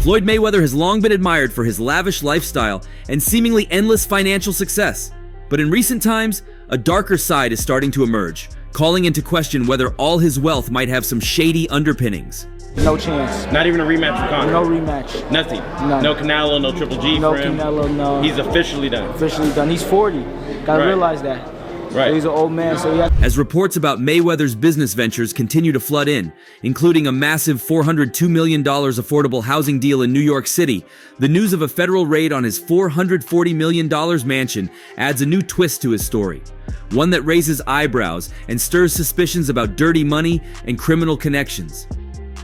Floyd Mayweather has long been admired for his lavish lifestyle and seemingly endless financial success. But in recent times, a darker side is starting to emerge, calling into question whether all his wealth might have some shady underpinnings. No chance. Not even a rematch for Conor? No rematch. Nothing? None. No Canelo, no Triple G no for him? No Canelo, no. He's officially done? Officially done. He's 40. Gotta realize that. Right. So he's an old man, so As reports about Mayweather's business ventures continue to flood in, including a massive $402 million affordable housing deal in New York City, the news of a federal raid on his $440 million mansion adds a new twist to his story. One that raises eyebrows and stirs suspicions about dirty money and criminal connections.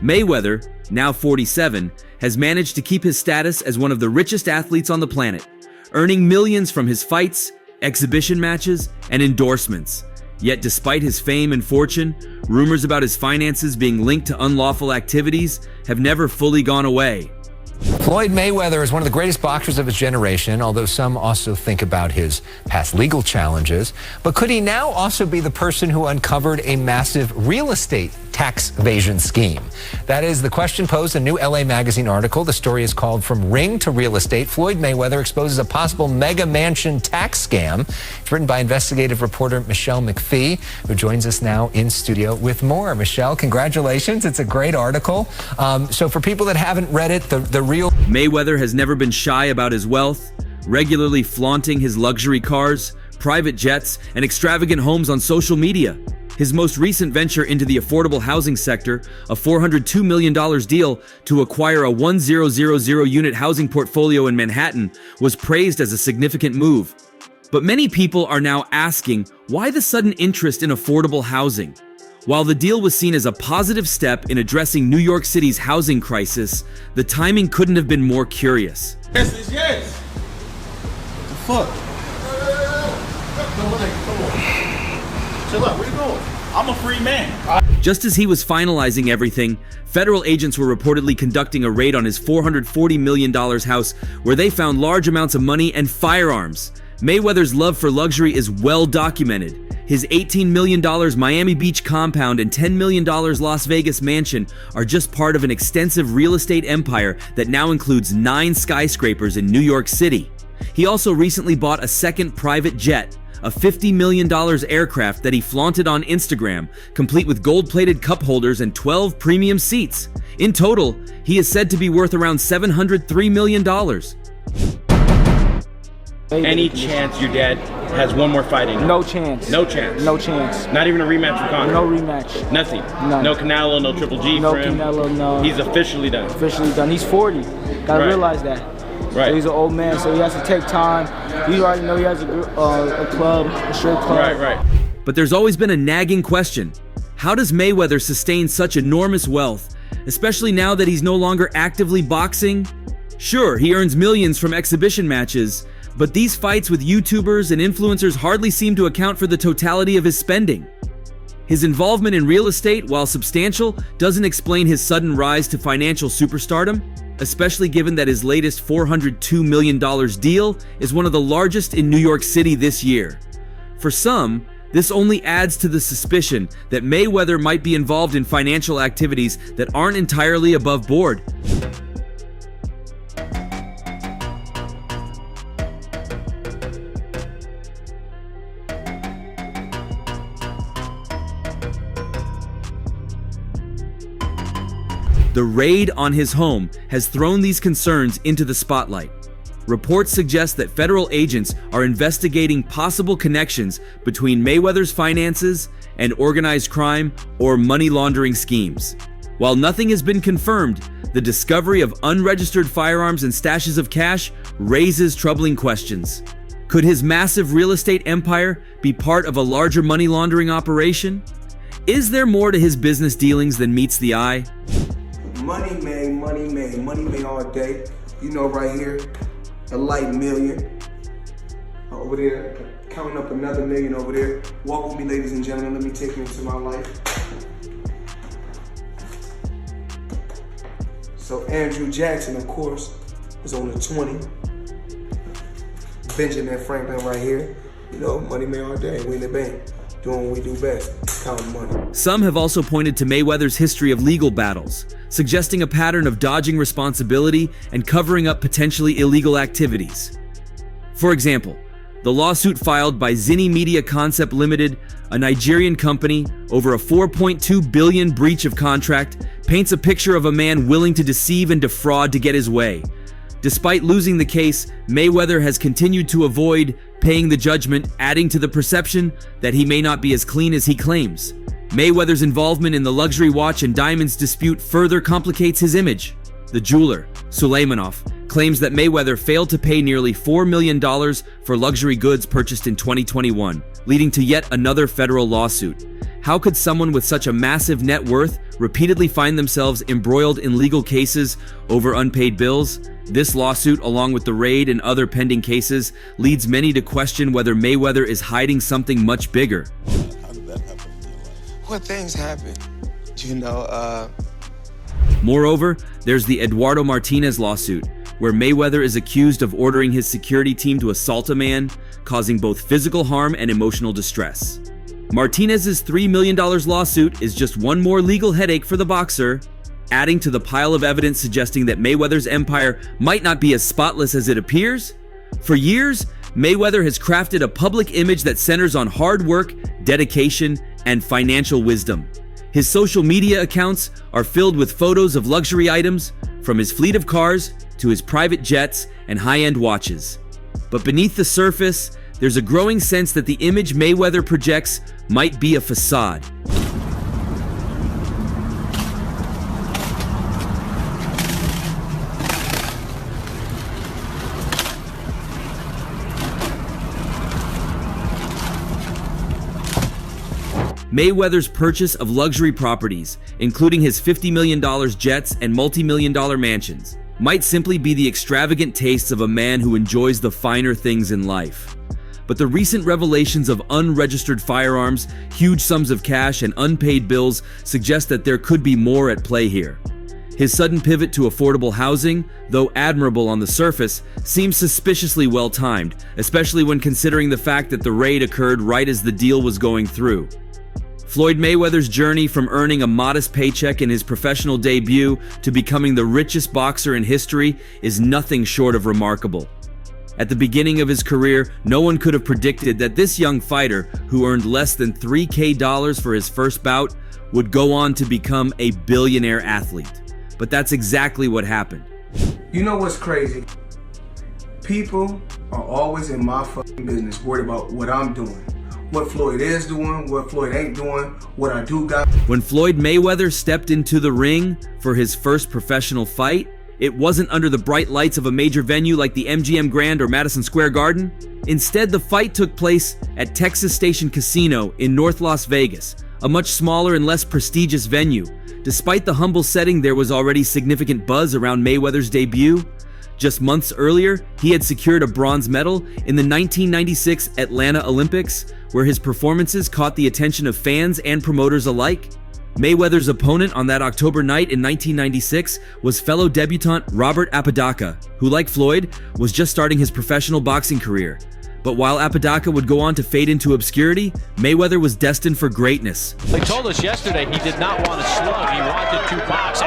Mayweather, now 47, has managed to keep his status as one of the richest athletes on the planet, earning millions from his fights, exhibition matches, and endorsements. Yet despite his fame and fortune, rumors about his finances being linked to unlawful activities have never fully gone away. Floyd Mayweather is one of the greatest boxers of his generation, although some also think about his past legal challenges. But could he now also be the person who uncovered a massive real estate tax evasion scheme? That is the question posed in a new LA Magazine article. The story is called From Ring to Real Estate. Floyd Mayweather exposes a possible mega mansion tax scam. It's written by investigative reporter Michelle McPhee, who joins us now in studio with more. Michelle, congratulations. It's a great article. So for people that haven't read it, the real... Mayweather has never been shy about his wealth, regularly flaunting his luxury cars, private jets, and extravagant homes on social media. His most recent venture into the affordable housing sector, a $402 million deal to acquire a 1,000-unit housing portfolio in Manhattan, was praised as a significant move. But many people are now asking, why the sudden interest in affordable housing? While the deal was seen as a positive step in addressing New York City's housing crisis, the timing couldn't have been more curious. Yes. The fuck? Come on. Chill out, where you going? I'm a free man. Just as he was finalizing everything, federal agents were reportedly conducting a raid on his $440 million house, where they found large amounts of money and firearms. Mayweather's love for luxury is well documented. His $18 million Miami Beach compound and $10 million Las Vegas mansion are just part of an extensive real estate empire that now includes 9 skyscrapers in New York City. He also recently bought a second private jet, a $50 million aircraft that he flaunted on Instagram, complete with gold-plated cup holders and 12 premium seats. In total, he is said to be worth around $703 million. Any chance your dad has one more fight in him? No chance. No chance? No chance. Not even a rematch for Conor? No rematch. Nothing? None. No Canelo, no Triple G no for him? No Canelo, no. He's officially done? Officially done. He's 40. Gotta realize that. Right. So he's an old man, so he has to take time. You already know he has a club, a strip club. Right. But there's always been a nagging question. How does Mayweather sustain such enormous wealth, especially now that he's no longer actively boxing? Sure, he earns millions from exhibition matches, but these fights with YouTubers and influencers hardly seem to account for the totality of his spending. His involvement in real estate, while substantial, doesn't explain his sudden rise to financial superstardom, especially given that his latest $402 million deal is one of the largest in New York City this year. For some, this only adds to the suspicion that Mayweather might be involved in financial activities that aren't entirely above board. The raid on his home has thrown these concerns into the spotlight. Reports suggest that federal agents are investigating possible connections between Mayweather's finances and organized crime or money laundering schemes. While nothing has been confirmed, the discovery of unregistered firearms and stashes of cash raises troubling questions. Could his massive real estate empire be part of a larger money laundering operation? Is there more to his business dealings than meets the eye? Money made all day. You know, right here, a light million. Over there, counting up another million over there. Walk with me, ladies and gentlemen. Let me take you into my life. So Andrew Jackson, of course, is on the 20. Benjamin Franklin right here. You know, money made all day. We in the bank. doing what we do best, counting money. Some have also pointed to Mayweather's history of legal battles, suggesting a pattern of dodging responsibility and covering up potentially illegal activities. For example, the lawsuit filed by Zinni Media Concept Limited, a Nigerian company, over a $4.2 billion breach of contract, paints a picture of a man willing to deceive and defraud to get his way. Despite losing the case, Mayweather has continued to avoid paying the judgment, adding to the perception that he may not be as clean as he claims. Mayweather's involvement in the luxury watch and diamonds dispute further complicates his image. The jeweler, Suleymanov, claims that Mayweather failed to pay nearly $4 million for luxury goods purchased in 2021, leading to yet another federal lawsuit. How could someone with such a massive net worth repeatedly find themselves embroiled in legal cases over unpaid bills? This lawsuit, along with the raid and other pending cases, leads many to question whether Mayweather is hiding something much bigger. How did that happen in your life? What things happen? Moreover, there's the Eduardo Martinez lawsuit, where Mayweather is accused of ordering his security team to assault a man, causing both physical harm and emotional distress. Martinez's $3 million lawsuit is just one more legal headache for the boxer, adding to the pile of evidence suggesting that Mayweather's empire might not be as spotless as it appears. For years, Mayweather has crafted a public image that centers on hard work, dedication, and financial wisdom. His social media accounts are filled with photos of luxury items, from his fleet of cars to his private jets and high-end watches. But beneath the surface, there's a growing sense that the image Mayweather projects might be a facade. Mayweather's purchase of luxury properties, including his $50 million jets and multi-million-dollar mansions, might simply be the extravagant tastes of a man who enjoys the finer things in life. But the recent revelations of unregistered firearms, huge sums of cash, and unpaid bills suggest that there could be more at play here. His sudden pivot to affordable housing, though admirable on the surface, seems suspiciously well-timed, especially when considering the fact that the raid occurred right as the deal was going through. Floyd Mayweather's journey from earning a modest paycheck in his professional debut to becoming the richest boxer in history is nothing short of remarkable. At the beginning of his career, no one could have predicted that this young fighter, who earned less than $3,000 for his first bout, would go on to become a billionaire athlete. But that's exactly what happened. You know what's crazy? People are always in my fucking business, worried about what I'm doing. What Floyd is doing, what Floyd ain't doing, what I do got. When Floyd Mayweather stepped into the ring for his first professional fight, it wasn't under the bright lights of a major venue like the MGM Grand or Madison Square Garden. Instead, the fight took place at Texas Station Casino in North Las Vegas, a much smaller and less prestigious venue. Despite the humble setting, there was already significant buzz around Mayweather's debut. Just months earlier, he had secured a bronze medal in the 1996 Atlanta Olympics, where his performances caught the attention of fans and promoters alike. Mayweather's opponent on that October night in 1996 was fellow debutant Robert Apodaca, who, like Floyd, was just starting his professional boxing career. But while Apodaca would go on to fade into obscurity, Mayweather was destined for greatness. They told us yesterday he did not want to slug, he wanted to box.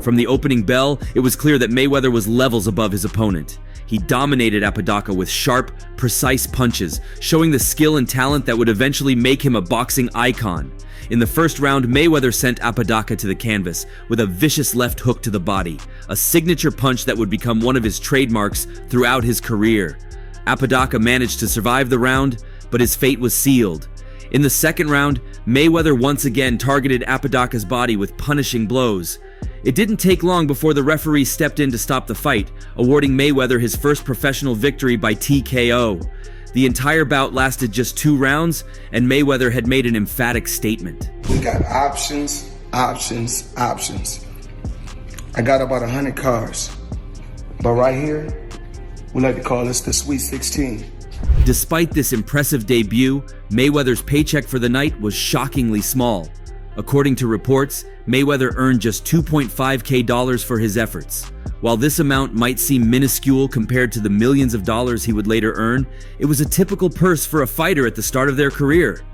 From the opening bell, it was clear that Mayweather was levels above his opponent. He dominated Apodaca with sharp, precise punches, showing the skill and talent that would eventually make him a boxing icon. In the first round, Mayweather sent Apodaca to the canvas with a vicious left hook to the body, a signature punch that would become one of his trademarks throughout his career. Apodaca managed to survive the round, but his fate was sealed. In the second round, Mayweather once again targeted Apodaca's body with punishing blows. It didn't take long before the referee stepped in to stop the fight, awarding Mayweather his first professional victory by TKO. The entire bout lasted just 2 rounds, and Mayweather had made an emphatic statement. We got options, options, options. I got about 100 cars, but right here, we like to call this the Sweet 16. Despite this impressive debut, Mayweather's paycheck for the night was shockingly small. According to reports, Mayweather earned just $2,500 for his efforts. While this amount might seem minuscule compared to the millions of dollars he would later earn, it was a typical purse for a fighter at the start of their career.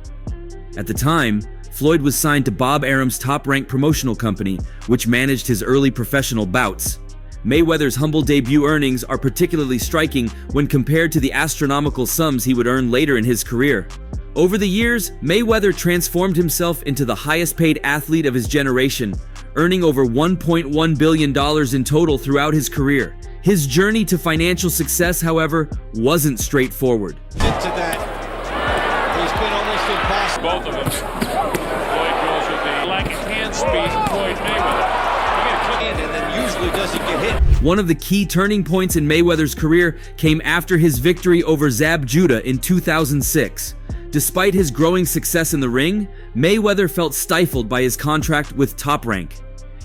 At the time, Floyd was signed to Bob Arum's Top Rank promotional company, which managed his early professional bouts. Mayweather's humble debut earnings are particularly striking when compared to the astronomical sums he would earn later in his career. Over the years, Mayweather transformed himself into the highest-paid athlete of his generation, earning over $1.1 billion in total throughout his career. His journey to financial success, however, wasn't straightforward. Into that. It's been almost impossible. Both of them. Floyd goes with the lack of hand speed of Floyd Mayweather. And then usually doesn't get hit. One of the key turning points in Mayweather's career came after his victory over Zab Judah in 2006. Despite his growing success in the ring, Mayweather felt stifled by his contract with Top Rank.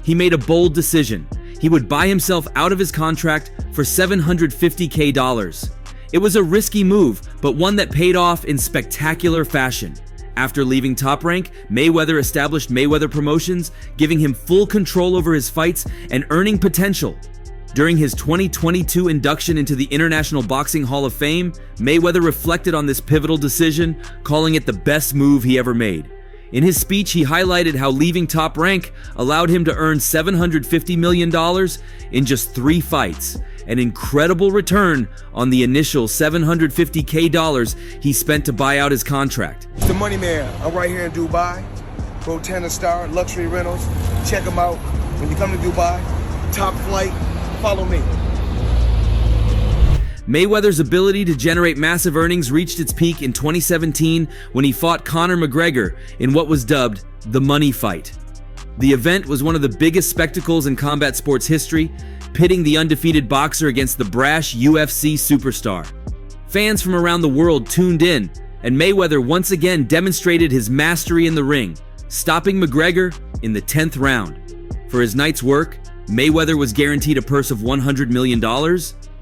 He made a bold decision. He would buy himself out of his contract for $750K. It was a risky move, but one that paid off in spectacular fashion. After leaving Top Rank, Mayweather established Mayweather Promotions, giving him full control over his fights and earning potential. During his 2022 induction into the International Boxing Hall of Fame, Mayweather reflected on this pivotal decision, calling it the best move he ever made. In his speech, he highlighted how leaving Top Rank allowed him to earn $750 million in just 3 fights, an incredible return on the initial $750K he spent to buy out his contract. The Money Man. I'm right here in Dubai. Rotana Star, Luxury Rentals. Check them out. When you come to Dubai, top flight, follow me. Mayweather's ability to generate massive earnings reached its peak in 2017 when he fought Conor McGregor in what was dubbed the Money Fight. The event was one of the biggest spectacles in combat sports history, pitting the undefeated boxer against the brash UFC superstar. Fans from around the world tuned in, and Mayweather once again demonstrated his mastery in the ring, stopping McGregor in the 10th round. For his night's work, Mayweather was guaranteed a purse of $100 million,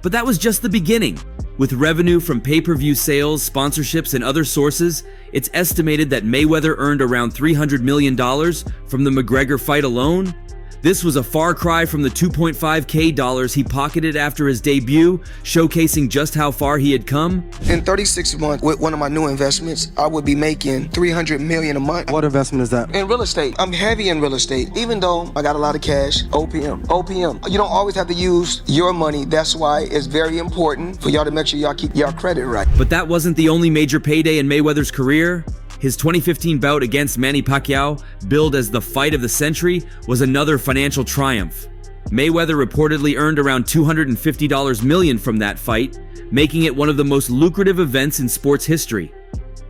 but that was just the beginning. With revenue from pay-per-view sales, sponsorships, and other sources, it's estimated that Mayweather earned around $300 million from the McGregor fight alone. This was a far cry from the $2.5K he pocketed after his debut, showcasing just how far he had come. In 36 months, with one of my new investments, I would be making $300 million a month. What investment is that? In real estate. I'm heavy in real estate. Even though I got a lot of cash, OPM. You don't always have to use your money. That's why it's very important for y'all to make sure y'all keep y'all credit right. But that wasn't the only major payday in Mayweather's career. His 2015 bout against Manny Pacquiao, billed as the fight of the century, was another financial triumph. Mayweather reportedly earned around $250 million from that fight, making it one of the most lucrative events in sports history.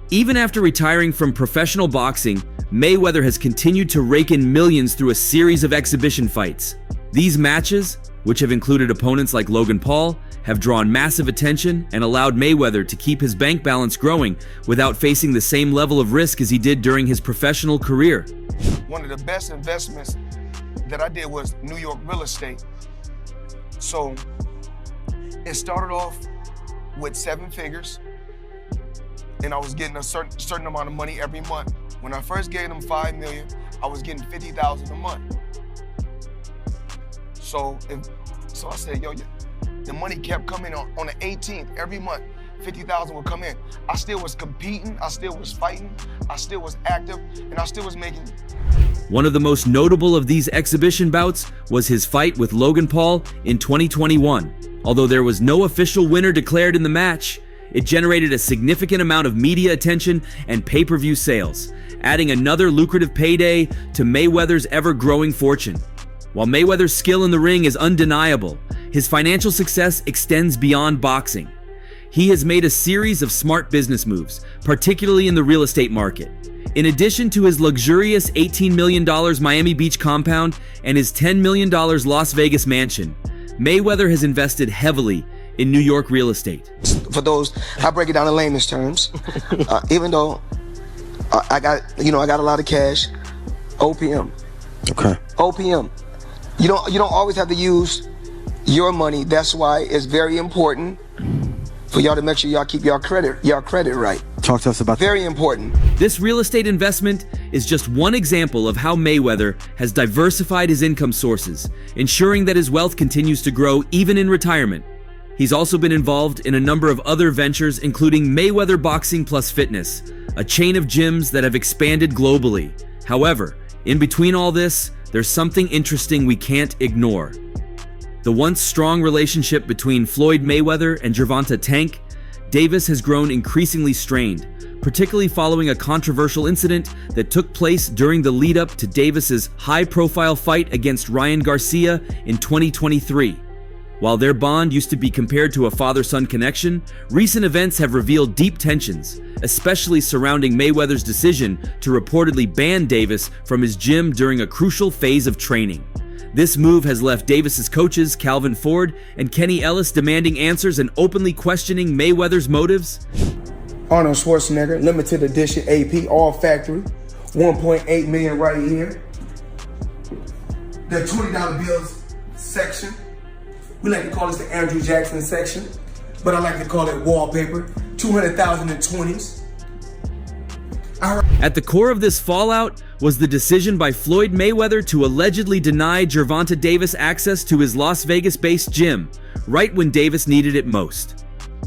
Even after retiring from professional boxing, Mayweather has continued to rake in millions through a series of exhibition fights. These matches, which have included opponents like Logan Paul, have drawn massive attention and allowed Mayweather to keep his bank balance growing without facing the same level of risk as he did during his professional career. One of the best investments that I did was New York real estate. So it started off with 7 figures, and I was getting a certain amount of money every month. When I first gave them $5 million, I was getting $50,000 a month. So I said, yo, the money kept coming on the 18th every month. 50,000 would come in. I still was competing, I still was fighting, I still was active, and I still was making. One of the most notable of these exhibition bouts was his fight with Logan Paul in 2021. Although there was no official winner declared in the match, it generated a significant amount of media attention and pay-per-view sales, adding another lucrative payday to Mayweather's ever-growing fortune. While Mayweather's skill in the ring is undeniable, his financial success extends beyond boxing. He has made a series of smart business moves, particularly in the real estate market. In addition to his luxurious $18 million Miami Beach compound and his $10 million Las Vegas mansion, Mayweather has invested heavily in New York real estate. For those, I break it down in layman's terms. Even though I got a lot of cash, OPM. Okay. OPM. You don't always have to use your money. That's why it's very important for y'all to make sure y'all keep y'all credit right. Talk to us about that. Very important. This real estate investment is just one example of how Mayweather has diversified his income sources, ensuring that his wealth continues to grow even in retirement. He's also been involved in a number of other ventures, including Mayweather Boxing Plus Fitness, a chain of gyms that have expanded globally. However, in between all this, there's something interesting we can't ignore. The once strong relationship between Floyd Mayweather and Gervonta "Tank" Davis has grown increasingly strained, particularly following a controversial incident that took place during the lead-up to Davis's high-profile fight against Ryan Garcia in 2023. While their bond used to be compared to a father-son connection, recent events have revealed deep tensions, especially surrounding Mayweather's decision to reportedly ban Davis from his gym during a crucial phase of training. This move has left Davis's coaches, Calvin Ford and Kenny Ellis, demanding answers and openly questioning Mayweather's motives. Arnold Schwarzenegger, limited edition AP, all factory, 1.8 million right here. The $20 bills section. We like to call this the Andrew Jackson section, but I like to call it wallpaper. 200,000 in 20s. At the core of this fallout was the decision by Floyd Mayweather to allegedly deny Gervonta Davis access to his Las Vegas-based gym, right when Davis needed it most.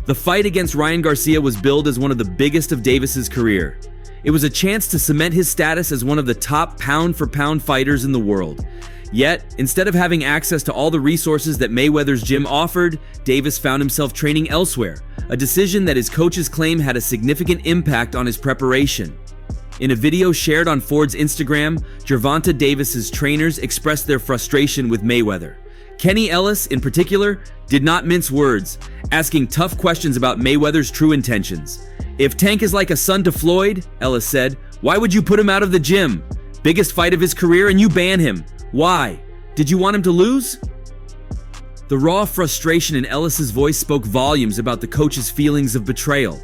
The fight against Ryan Garcia was billed as one of the biggest of Davis's career. It was a chance to cement his status as one of the top pound-for-pound fighters in the world. Yet, instead of having access to all the resources that Mayweather's gym offered, Davis found himself training elsewhere, a decision that his coaches claim had a significant impact on his preparation. In a video shared on Ford's Instagram, Gervonta Davis's trainers expressed their frustration with Mayweather. Kenny Ellis, in particular, did not mince words, asking tough questions about Mayweather's true intentions. "If Tank is like a son to Floyd," Ellis said, "why would you put him out of the gym? Biggest fight of his career and you ban him. Why? Did you want him to lose?" The raw frustration in Ellis's voice spoke volumes about the coach's feelings of betrayal.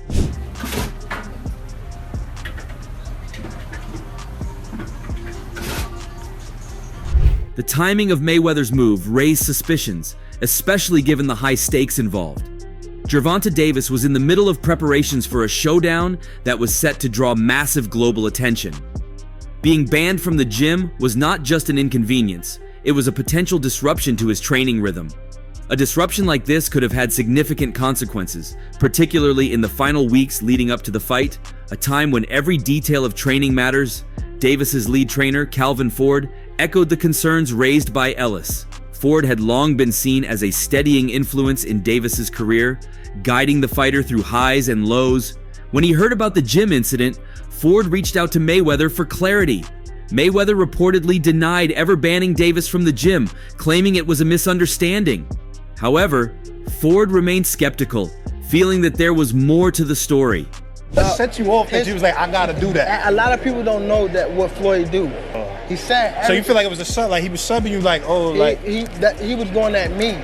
The timing of Mayweather's move raised suspicions, especially given the high stakes involved. Gervonta Davis was in the middle of preparations for a showdown that was set to draw massive global attention. Being banned from the gym was not just an inconvenience, it was a potential disruption to his training rhythm. A disruption like this could have had significant consequences, particularly in the final weeks leading up to the fight, a time when every detail of training matters. Davis's lead trainer, Calvin Ford, echoed the concerns raised by Ellis. Ford had long been seen as a steadying influence in Davis's career, guiding the fighter through highs and lows. When he heard about the gym incident, Ford reached out to Mayweather for clarity. Mayweather reportedly denied ever banning Davis from the gym, claiming it was a misunderstanding. However, Ford remained skeptical, feeling that there was more to the story. Set you off because he was like, I gotta do that. A lot of people don't know that what Floyd do. He said. So you feel like it was a sub, like he was subbing you, like, oh, like he was going at me.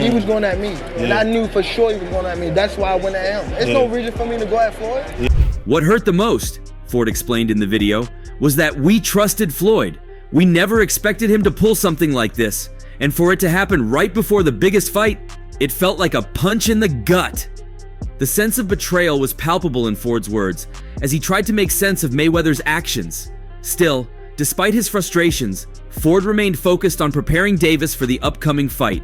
He was going at me, and I knew for sure he was going at me. That's why I went at him. There's no reason for me to go at Floyd. What hurt the most, Ford explained in the video, was that we trusted Floyd. We never expected him to pull something like this, and for it to happen right before the biggest fight, it felt like a punch in the gut. The sense of betrayal was palpable in Ford's words, as he tried to make sense of Mayweather's actions. Still, despite his frustrations, Ford remained focused on preparing Davis for the upcoming fight.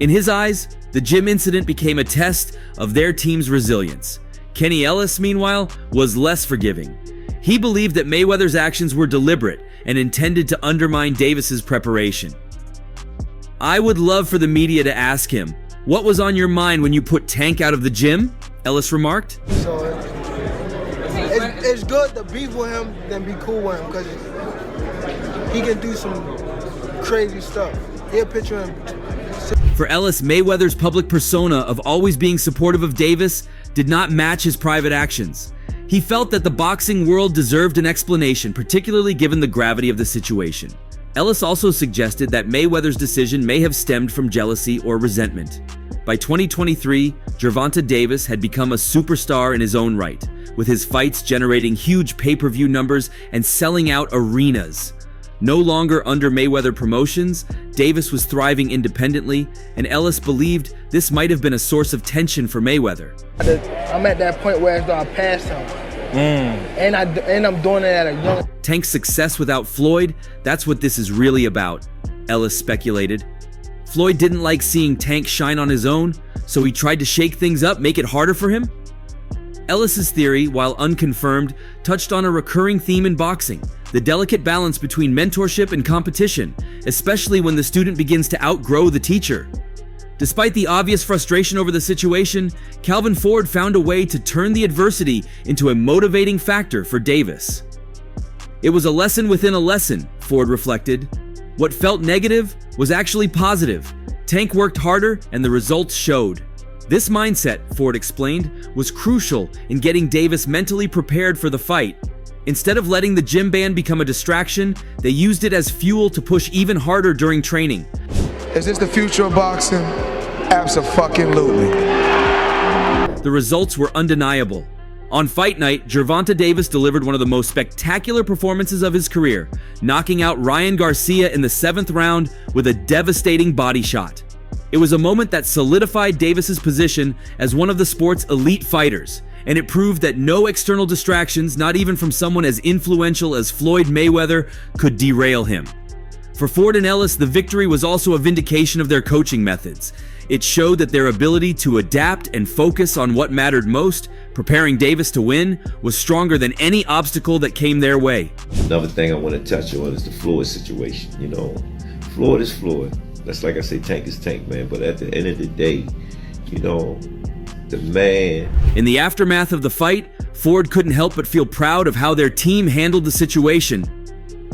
In his eyes, the gym incident became a test of their team's resilience. Kenny Ellis, meanwhile, was less forgiving. He believed that Mayweather's actions were deliberate and intended to undermine Davis's preparation. "I would love for the media to ask him, what was on your mind when you put Tank out of the gym?" Ellis remarked. So it's good to beef with him than be cool with him, because he can do some crazy stuff. He'll picture him. For Ellis, Mayweather's public persona of always being supportive of Davis did not match his private actions. He felt that the boxing world deserved an explanation, particularly given the gravity of the situation. Ellis also suggested that Mayweather's decision may have stemmed from jealousy or resentment. By 2023, Gervonta Davis had become a superstar in his own right, with his fights generating huge pay-per-view numbers and selling out arenas. No longer under Mayweather Promotions, Davis was thriving independently, and Ellis believed this might have been a source of tension for Mayweather. I'm at that point where I passed him, and I'm doing it at a young. Tank's success without Floyd, that's what this is really about, Ellis speculated. Floyd didn't like seeing Tank shine on his own, so he tried to shake things up, make it harder for him? Ellis's theory, while unconfirmed, touched on a recurring theme in boxing: the delicate balance between mentorship and competition, especially when the student begins to outgrow the teacher. Despite the obvious frustration over the situation, Calvin Ford found a way to turn the adversity into a motivating factor for Davis. It was a lesson within a lesson, Ford reflected. What felt negative was actually positive. Tank worked harder and the results showed. This mindset, Ford explained, was crucial in getting Davis mentally prepared for the fight. Instead of letting the gym band become a distraction, they used it as fuel to push even harder during training. Is this the future of boxing? Abso-fucking-lutely. The results were undeniable. On fight night, Gervonta Davis delivered one of the most spectacular performances of his career, knocking out Ryan Garcia in the 7th round with a devastating body shot. It was a moment that solidified Davis's position as one of the sport's elite fighters, and it proved that no external distractions, not even from someone as influential as Floyd Mayweather, could derail him. For Ford and Ellis, the victory was also a vindication of their coaching methods. It showed that their ability to adapt and focus on what mattered most, preparing Davis to win, was stronger than any obstacle that came their way. Another thing I want to touch on is the Floyd situation. You know, Floyd is Floyd. That's like I say, Tank is Tank, man. But at the end of the day, you know, the man. In the aftermath of the fight, Ford couldn't help but feel proud of how their team handled the situation.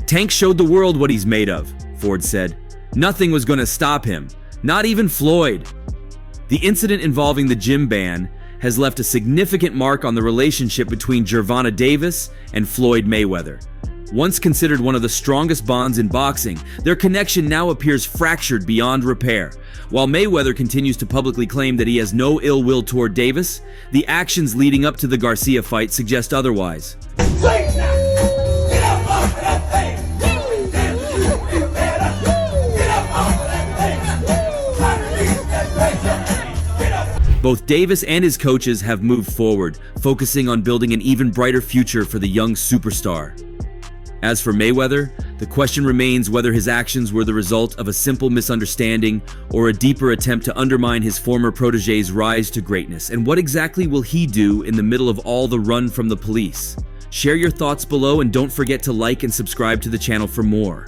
Tank showed the world what he's made of, Ford said. Nothing was going to stop him, not even Floyd. The incident involving the gym ban has left a significant mark on the relationship between Gervonta Davis and Floyd Mayweather. Once considered one of the strongest bonds in boxing, their connection now appears fractured beyond repair. While Mayweather continues to publicly claim that he has no ill will toward Davis, the actions leading up to the Garcia fight suggest otherwise. Both Davis and his coaches have moved forward, focusing on building an even brighter future for the young superstar. As for Mayweather, the question remains whether his actions were the result of a simple misunderstanding or a deeper attempt to undermine his former protege's rise to greatness. And what exactly will he do in the middle of all the run from the police? Share your thoughts below and don't forget to like and subscribe to the channel for more.